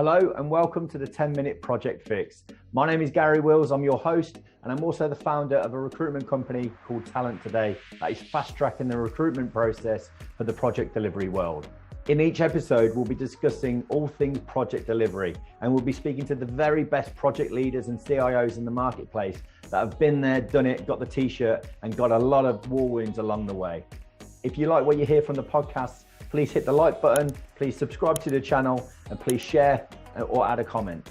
Hello and welcome to the 10-Minute Project Fix. My name is Gary Wills, I'm your host, and I'm also the founder of a recruitment company called Talent Today that is fast-tracking the recruitment process for the project delivery world. In each episode, we'll be discussing all things project delivery, and we'll be speaking to the very best project leaders and CIOs in the marketplace that have been there, done it, got the t-shirt, and got a lot of war wounds along the way. If you like what you hear from the podcast, please hit the like button, please subscribe to the channel, and please share or add a comment.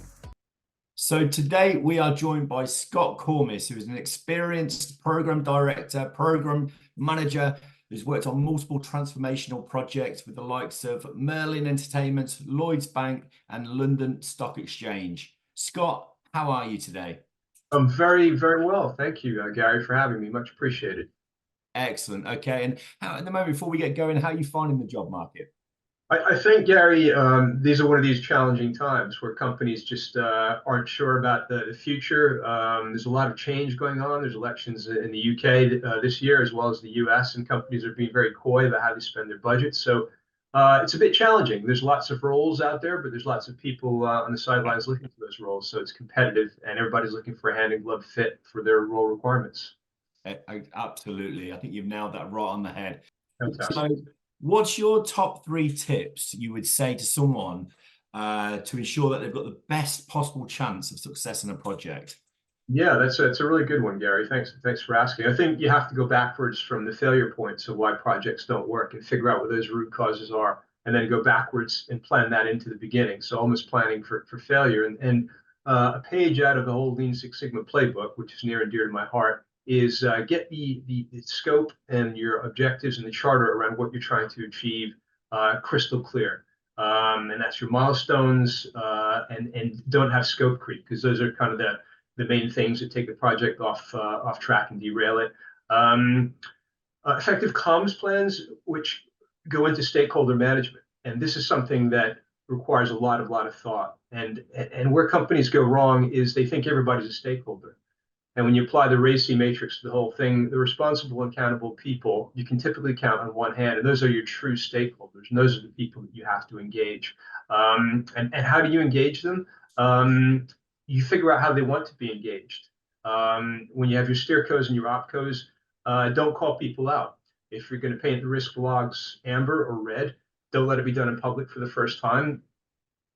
So today we are joined by Scott Kormis, who is an experienced program director, program manager, who's worked on multiple transformational projects with the likes of Merlin Entertainment, Lloyds Bank, and London Stock Exchange. Scott, how are you today? I'm very, very well. Thank you, Gary, for having me. Much appreciated. Excellent. Okay. And how, at the moment, before we get going, how are you finding the job market? I think, Gary, these are one of these challenging times where companies just aren't sure about the future. There's a lot of change going on. There's elections in the UK this year, as well as the US, and companies are being very coy about how they spend their budgets. So it's a bit challenging. There's lots of roles out there, but there's lots of people on the sidelines looking for those roles. So it's competitive, and everybody's looking for a hand in glove fit for their role requirements. Absolutely. I think you've nailed that right on the head. Fantastic. So what's your top 3 tips you would say to someone to ensure that they've got the best possible chance of success in a project? Yeah, that's a really good one, Gary. Thanks for asking. I think you have to go backwards from the failure points of why projects don't work and figure out what those root causes are, and then go backwards and plan that into the beginning. So almost planning for failure. And a page out of the whole Lean Six Sigma playbook, which is near and dear to my heart, is get the scope and your objectives and the charter around what you're trying to achieve crystal clear. And that's your milestones, and don't have scope creep, because those are kind of the main things that take the project off track and derail it. Effective comms plans, which go into stakeholder management. And this is something that requires a lot of thought. And where companies go wrong is they think everybody's a stakeholder. And when you apply the RACI matrix to the whole thing, the responsible and accountable people, you can typically count on one hand, and those are your true stakeholders, and those are the people that you have to engage. And how do you engage them? You figure out how they want to be engaged. When you have your steercos and your opcos, don't call people out. If you're going to paint the risk logs amber or red, don't let it be done in public for the first time.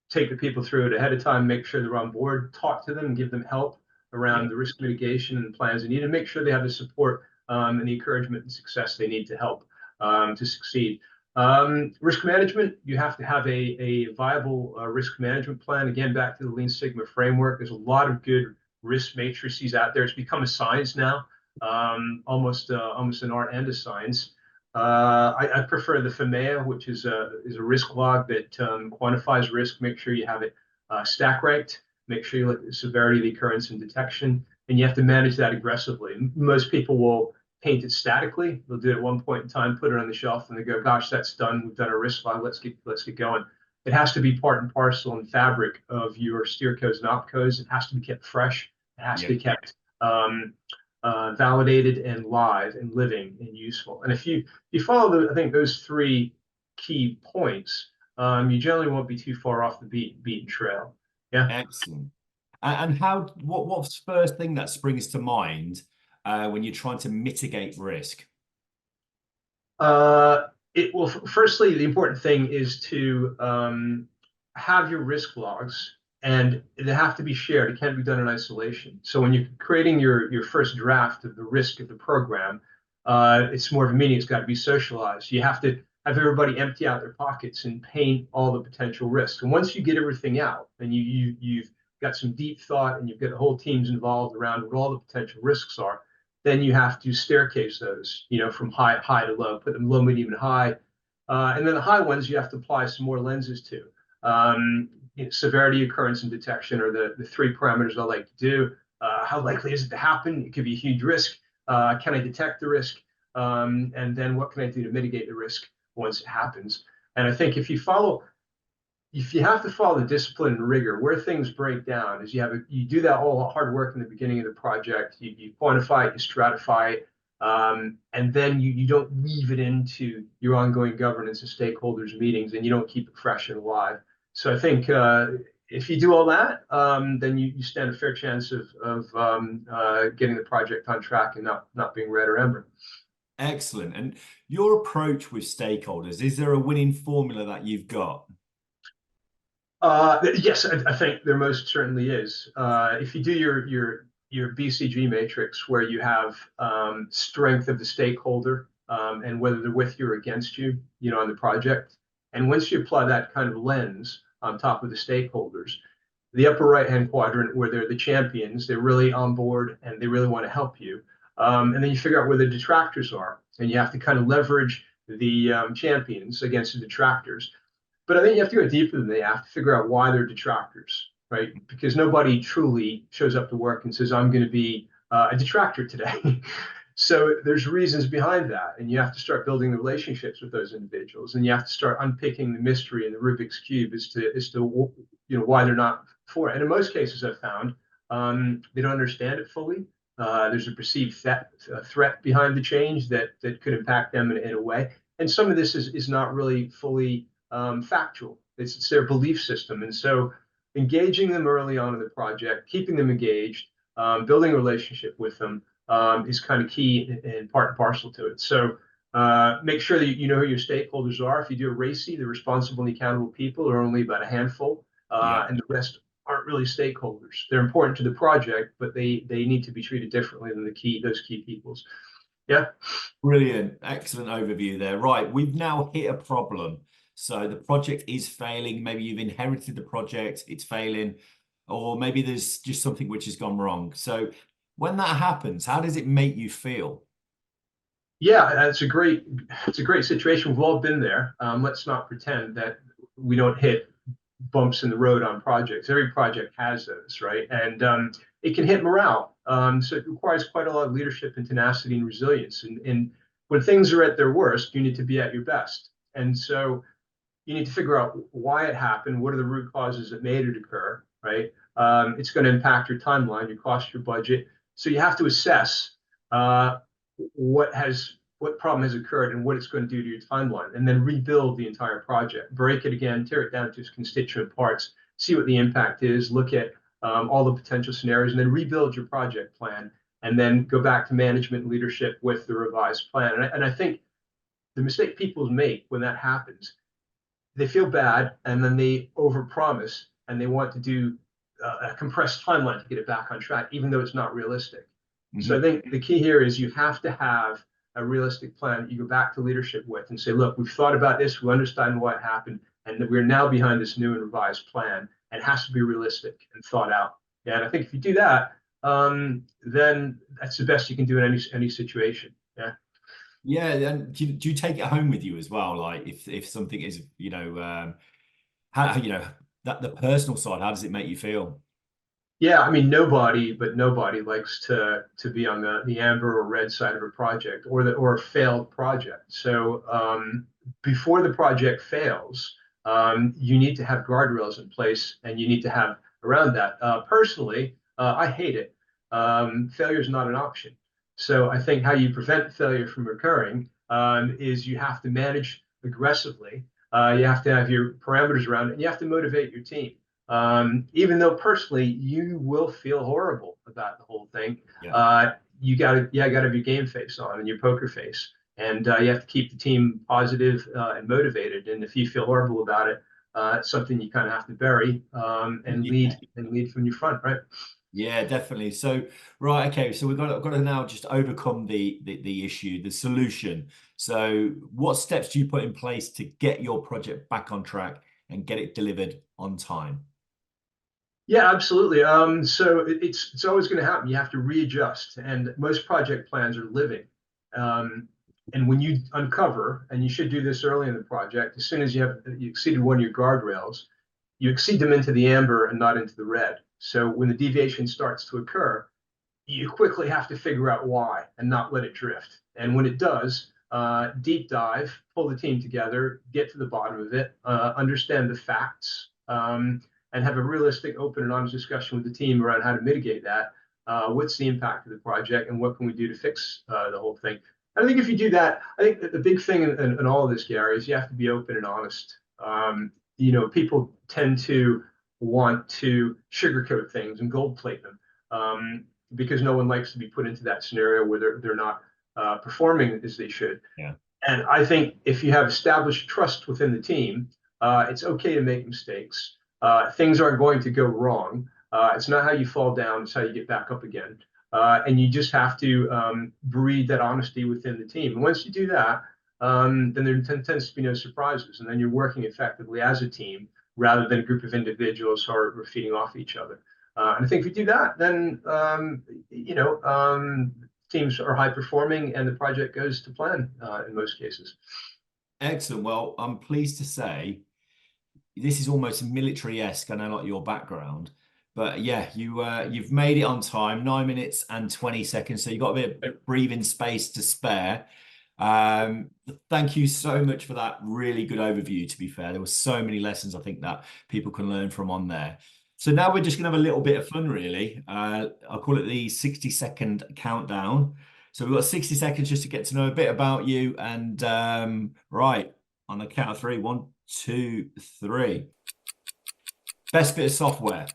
Take the people through it ahead of time, make sure they're on board, talk to them, give them help around the risk mitigation and plans they need, and make sure they have the support and the encouragement and success they need to help to succeed. Risk management, you have to have a viable risk management plan. Again, back to the Lean Sigma framework, there's a lot of good risk matrices out there. It's become a science now, almost an art and a science. I prefer the FMEA, which is a risk log that quantifies risk. Make sure you have it stack ranked. Make sure you look at the severity of the occurrence and detection, and you have to manage that aggressively. Most people will paint it statically. They'll do it at one point in time, put it on the shelf, and they go, "Gosh, that's done. We've done a risk log. Let's get going." It has to be part and parcel and fabric of your steer codes and op codes. It has to be kept fresh. It has to be kept validated and live and living and useful. And if you follow I think those 3 key points, you generally won't be too far off the beaten trail. Yeah. Excellent. And what's the first thing that springs to mind when you're trying to mitigate risk? Firstly, the important thing is to have your risk logs, and they have to be shared. It can't be done in isolation. So when you're creating your first draft of the risk of the program, it's more of a meeting. It's got to be socialized. You have to have everybody empty out their pockets and paint all the potential risks. And once you get everything out and you've got some deep thought and you've got the whole teams involved around what all the potential risks are, then you have to staircase those, from high to low, put them low, medium, and high. And then the high ones you have to apply some more lenses to. Severity, occurrence, and detection are the 3 parameters I like to do. How likely is it to happen? It could be a huge risk. Can I detect the risk? And then what can I do to mitigate the risk once it happens? And I think if you have to follow the discipline and rigor, where things break down is you do that all hard work in the beginning of the project, you quantify it, you stratify it, and then you don't weave it into your ongoing governance and stakeholders meetings, and you don't keep it fresh and alive. So I think if you do all that, then you stand a fair chance of getting the project on track and not being red or amber. Excellent. And your approach with stakeholders, is there a winning formula that you've got? Yes, I think there most certainly is. If you do your BCG matrix, where you have strength of the stakeholder and whether they're with you or against you, on the project, and once you apply that kind of lens on top of the stakeholders, the upper right-hand quadrant where they're the champions, they're really on board and they really want to help you, and then you figure out where the detractors are, and you have to kind of leverage the champions against the detractors. But I think you have to go deeper than that. You have to figure out why they're detractors, right? Because nobody truly shows up to work and says, I'm going to be a detractor today. So there's reasons behind that. And you have to start building the relationships with those individuals. And you have to start unpicking the mystery and the Rubik's Cube as to why they're not for it. And in most cases, I've found they don't understand it fully. There's a perceived threat behind the change that could impact them in a way. And some of this is not really fully factual. It's their belief system. And so engaging them early on in the project, keeping them engaged, building a relationship with them is kind of key and part and parcel to it. So make sure that you know who your stakeholders are. If you do a RACI, the responsible and accountable people are only about a handful, and the rest aren't really stakeholders. They're important to the project, but they need to be treated differently than those key peoples. Yeah. Brilliant. Excellent overview there. Right. We've now hit a problem. So the project is failing. Maybe you've inherited the project, it's failing, or maybe there's just something which has gone wrong. So when that happens, how does it make you feel? Yeah, it's a great situation. We've all been there. Let's not pretend that we don't hit bumps in the road on projects. Every project has those, right? And it can hit morale. So it requires quite a lot of leadership and tenacity and resilience. And when things are at their worst, you need to be at your best. And so you need to figure out why it happened. What are the root causes that made it occur, right? It's going to impact your timeline, your cost, your budget. So you have to assess what problem has occurred and what it's going to do to your timeline, and then rebuild the entire project, break it again, tear it down to its constituent parts, see what the impact is, look at all the potential scenarios, and then rebuild your project plan, and then go back to management and leadership with the revised plan. And I think the mistake people make when that happens, they feel bad and then they overpromise and they want to do a compressed timeline to get it back on track, even though it's not realistic. Mm-hmm. So I think the key here is you have to have a realistic plan that you go back to leadership with and say, look, we've thought about this, we understand what happened, and we're now behind this new and revised plan, and it has to be realistic and thought out. Yeah, and I think if you do that, then that's the best you can do in any situation. Yeah. Yeah, and do you take it home with you as well? Like if something is, how that the personal side, how does it make you feel? Yeah, I mean, nobody likes to be on the amber or red side of a project or a failed project. So before the project fails, you need to have guardrails in place, and you need to have around that. Personally, I hate it. Failure is not an option. So I think how you prevent failure from occurring is you have to manage aggressively. You have to have your parameters around it, and you have to motivate your team. Even though personally you will feel horrible about the whole thing, you gotta have your game face on and your poker face, and you have to keep the team positive and motivated. And if you feel horrible about it, it's something you kind of have to bury and lead from your front, right? Yeah, definitely. So, right, okay. So we've got to now just overcome the issue, the solution. So, what steps do you put in place to get your project back on track and get it delivered on time? Yeah, absolutely. So it's always going to happen. You have to readjust, and most project plans are living. And when you uncover, and you should do this early in the project, as soon as you exceeded one of your guardrails, you exceed them into the amber and not into the red. So when the deviation starts to occur, you quickly have to figure out why and not let it drift. And when it does, deep dive, pull the team together, get to the bottom of it, understand the facts, and have a realistic, open, and honest discussion with the team around how to mitigate that. What's the impact of the project, and what can we do to fix the whole thing? I think if you do that, I think that the big thing in all of this, Gary, is you have to be open and honest. People tend to want to sugarcoat things and gold plate them, because no one likes to be put into that scenario where they're not performing as they should. Yeah. And I think if you have established trust within the team, it's okay to make mistakes. Things aren't going to go wrong. It's not how you fall down, it's how you get back up again. And you just have to breed that honesty within the team. And once you do that, then there tends to be no surprises. And then you're working effectively as a team rather than a group of individuals who are feeding off each other. And I think if you do that, then, teams are high performing and the project goes to plan in most cases. Excellent. Well, I'm pleased to say this is almost military-esque. I know, like your background, but yeah, you've made it on time, 9 minutes and 20 seconds. So you've got a bit of breathing space to spare. Thank you so much for that really good overview. To be fair, there were so many lessons I think that people can learn from on there. So now we're just gonna have a little bit of fun, really. I'll call it the 60-second countdown. So we've got 60 seconds just to get to know a bit about you. And right, on the count of three, 1, 2, 3. Best bit of software?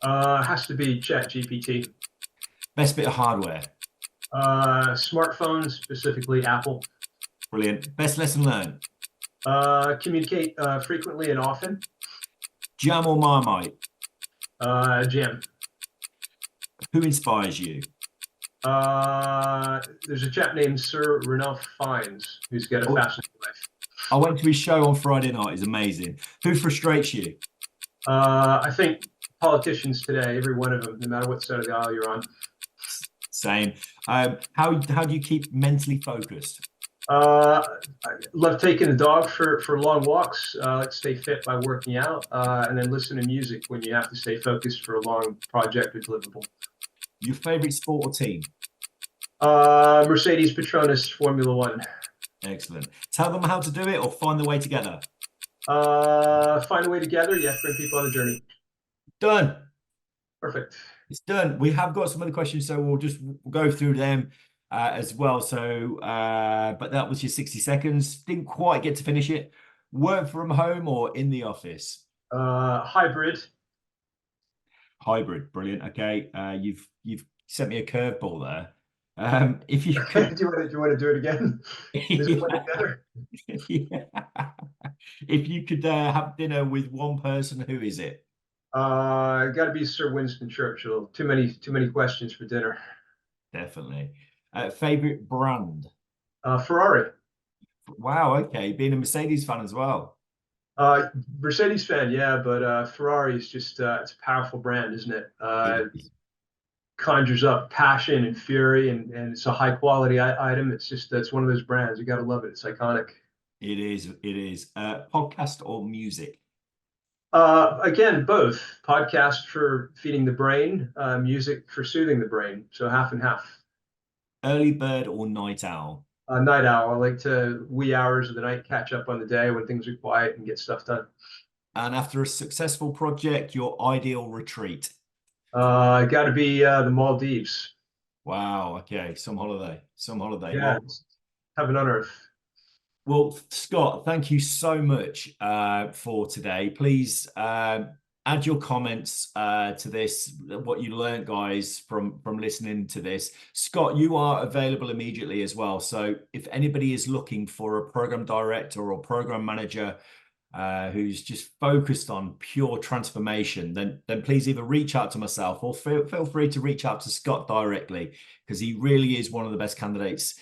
Has to be ChatGPT. Best bit of hardware? Smartphones, specifically Apple. Brilliant. Best lesson learned? Communicate frequently and often. Jam or Marmite? Jam. Who inspires you? There's a chap named Sir Ranulph Fiennes who's got a fascinating life. I went to his show on Friday night. It's amazing. Who frustrates you? I think politicians today, every one of them, no matter what side of the aisle you're on. Same. How do you keep mentally focused? I love taking the dog for long walks. Let's stay fit by working out, and then listen to music when you have to stay focused for a long project or deliverable. Your favorite sport or team? Mercedes Petronas Formula One. Excellent. Tell them how to do it or find the way together. Find a way together. Yeah, bring people on the journey. Done. Perfect. It's done. We have got some other questions, so we'll go through them as well. So, but that was your 60 seconds. Didn't quite get to finish it. Work from home or in the office? Hybrid. Hybrid. Brilliant. Okay. You've sent me a curveball there. If you could, do you want to do it again? Is it better? Yeah. If you could have dinner with one person, who is it? Got to be Sir Winston Churchill. Too many questions for dinner. Definitely. Favorite brand? Ferrari. Wow. Okay. Being a Mercedes fan as well. Mercedes fan, yeah, but Ferrari is just it's a powerful brand, isn't it? Conjures up passion and fury, and it's a high quality item. It's one of those brands. You got to love it. It's iconic. It is. Podcast or music? Again, both. Podcast for feeding the brain, music for soothing the brain. So half and half. Early bird or night owl? Night owl. I like to wee hours of the night catch up on the day when things are quiet and get stuff done. And after a successful project, your ideal retreat? Got to be the Maldives. Wow. Okay. Some holiday. Yeah. Well, heaven on earth. Well, Scott, thank you so much for today. Please add your comments to this, what you learned, guys, from listening to this. Scott, you are available immediately as well. So if anybody is looking for a program director or program manager who's just focused on pure transformation, then please either reach out to myself or feel free to reach out to Scott directly, because he really is one of the best candidates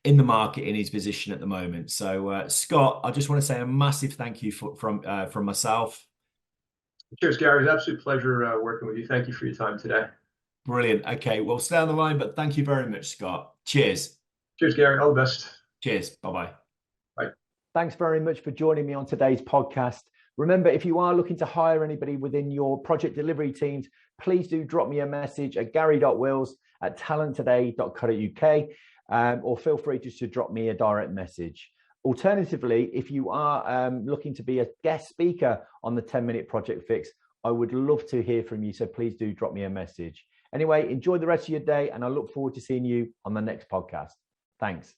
in the market in his position at the moment. So Scott, I just want to say a massive thank you from myself. Cheers, Gary. It's an absolute pleasure working with you. Thank you for your time today. Brilliant. Okay, well, stay on the line, but thank you very much, Scott. Cheers. Cheers, Gary. All the best. Cheers. Bye-bye. Bye. Thanks very much for joining me on today's podcast. Remember, if you are looking to hire anybody within your project delivery teams, please do drop me a message at gary.wills@talenttoday.co.uk, or feel free just to drop me a direct message. Alternatively, if you are looking to be a guest speaker on the 10-minute project fix, I would love to hear from you. So please do drop me a message. Anyway, enjoy the rest of your day, and I look forward to seeing you on the next podcast. Thanks.